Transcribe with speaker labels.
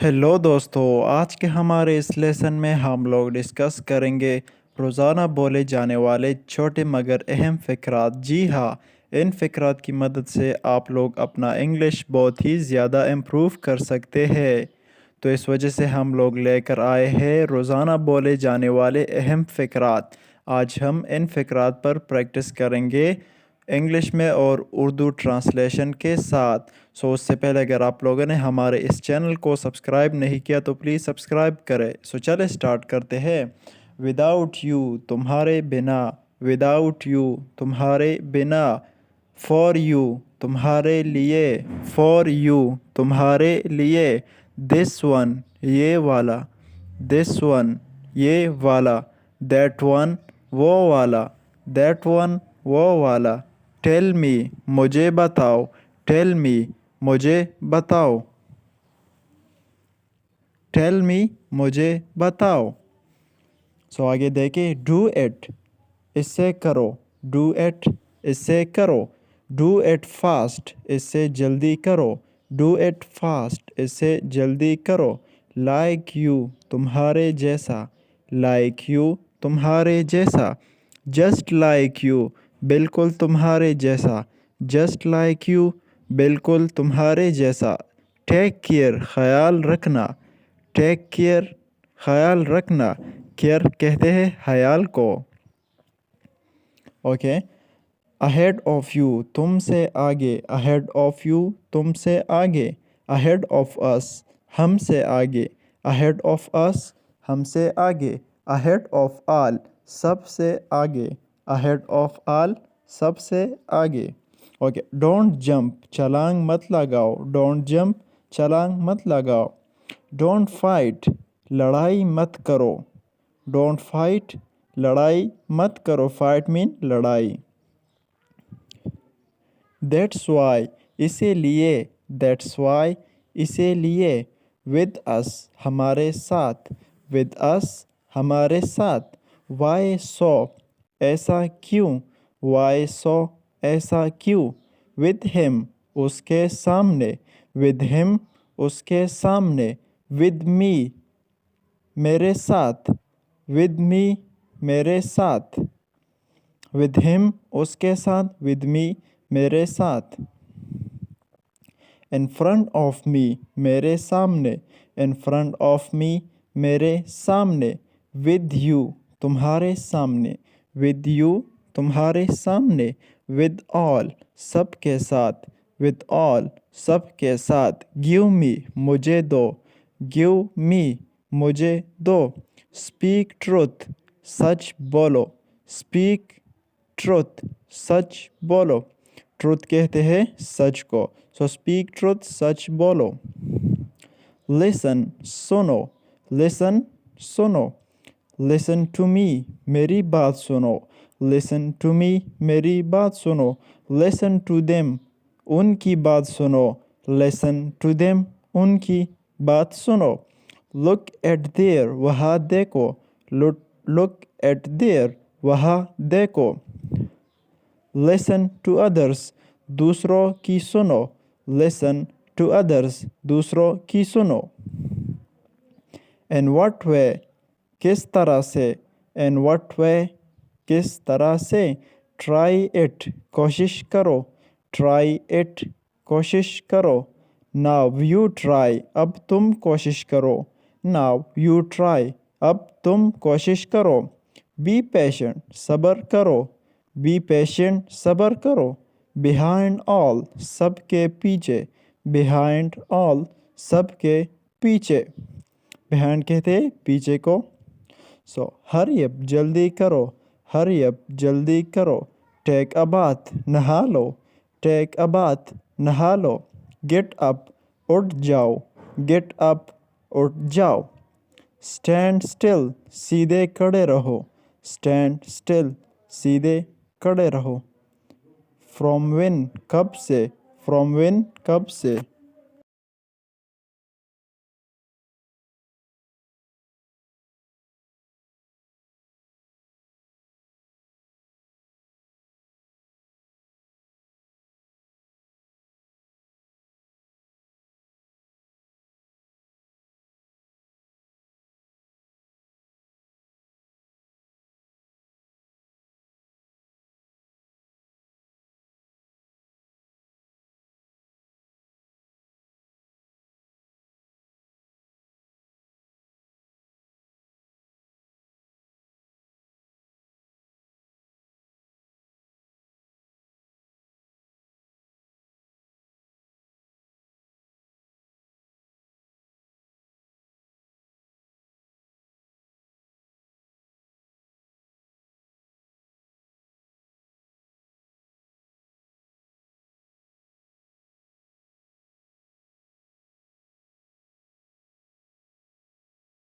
Speaker 1: Hello दोस्तों, आज के हमारे इस लेसन में हम लोग डिस्कस करेंगे रोज़ाना बोले जाने वाले छोटे मगर अहम फ़िक्रात। जी हाँ, इन फ़िक्रात की मदद से आप लोग अपना इंग्लिश बहुत ही ज़्यादा इम्प्रूव कर सकते हैं। तो इस वजह से हम लोग लेकर आए हैं रोज़ाना बोले जाने वाले अहम फ़िक्रात। आज हम इन फ़िक्रात पर प्रैक्टिस करेंगे इंग्लिश में और उर्दू ट्रांसलेशन के साथ। सो उससे पहले अगर आप लोगों ने हमारे इस चैनल को सब्सक्राइब नहीं किया तो प्लीज़ सब्सक्राइब करें। सो चले स्टार्ट करते हैं। विदाउट यू तुम्हारे बिना, विदाउट यू तुम्हारे बिना, फॉर यू तुम्हारे लिए, फॉर यू तुम्हारे लिए, दिस वन ये वाला, दिस वन ये वाला, दैट वन वो वाला, दैट वन वो वाला, टेल मी मुझे बताओ, टेल मी मुझे बताओ, टेल मी मुझे बताओ। सो आगे देखें, डू इट इससे करो, डू इट इससे करो, डू इट फास्ट इससे जल्दी करो, डू इट फास्ट इससे जल्दी करो, लाइक यू तुम्हारे जैसा, लाइक यू तुम्हारे जैसा, जस्ट लाइक यू बिल्कुल तुम्हारे जैसा, जस्ट लाइक यू बिल्कुल तुम्हारे जैसा, टेक केयर ख्याल रखना, टेक केयर ख्याल रखना, केयर कहते हैं ख्याल को। ओके, अहेड ऑफ यू तुमसे आगे, अहेड ऑफ यू तुमसे आगे, अहेड ऑफ अस हमसे आगे, अहेड ऑफ अस हमसे आगे, अहेड ऑफ ऑल सबसे आगे, अहेड ऑफ ऑल सबसे आगे। ओके, डोंट जंप छलांग मत लगाओ, डोंट जंप छलांग मत लगाओ, डोंट फाइट लड़ाई मत करो, डोंट फाइट लड़ाई मत करो, फाइट मीन लड़ाई। दैट्स वाई इसीलिए, दैट्स वाई इसीलिए, विद अस हमारे साथ, विद अस हमारे साथ, वाई सो ऐसा क्यों, वाई सो ऐसा क्यों, विद हिम उसके सामने, विद हिम उसके सामने, विद मी मेरे साथ, विद मी मेरे साथ, विद हिम उसके साथ, विद मी मेरे साथ। इन फ्रंट ऑफ मी मेरे सामने, इन फ्रंट ऑफ मी मेरे सामने, विद यू तुम्हारे सामने, विद यू तुम्हारे सामने, विद ऑल सबके साथ, विद ऑल सबके साथ, गिव मी मुझे दो, गिव मी मुझे दो, स्पीक ट्रुथ सच बोलो, स्पीक ट्रुथ सच बोलो, ट्रुथ कहते हैं सच को, सो स्पीक ट्रुथ सच बोलो। लिसन सुनो, लिसन सुनो, लिसन टू मी मेरी बात सुनो, लिसन टू मी मेरी बात सुनो, लिसन टू देम उनकी बात सुनो, लिसन टू देम उनकी बात सुनो, लुक एट देयर वहाँ देखो, लुक एट देयर वहाँ देखो, लिसन टू अदर्स दूसरों की सुनो, लिसन टू अदर्स दूसरों की सुनो। इन व्हाट वे किस तरह से, इन व्हाट वे किस तरह से, ट्राई इट कोशिश करो, ट्राई इट कोशिश करो, नाउ यू ट्राई अब तुम कोशिश करो, नाउ यू ट्राई अब तुम कोशिश करो, बी पेशेंट सब्र करो, बी पेशेंट सब्र करो, बिहाइंड ऑल सबके पीछे, बिहाइंड ऑल सबके पीछे, बिहाइंड कहते हैं पीछे को। सो हरी अप जल्दी करो, हरी अप जल्दी करो, टेक अ बाथ नहा लो, टेक अ बाथ नहा लो, गेट अप उठ जाओ, गेट अप उठ जाओ, स्टैंड स्टिल सीधे खड़े रहो, स्टैंड स्टिल सीधे खड़े रहो, फ्रॉम विन कब से, फ्रॉम विन कब से,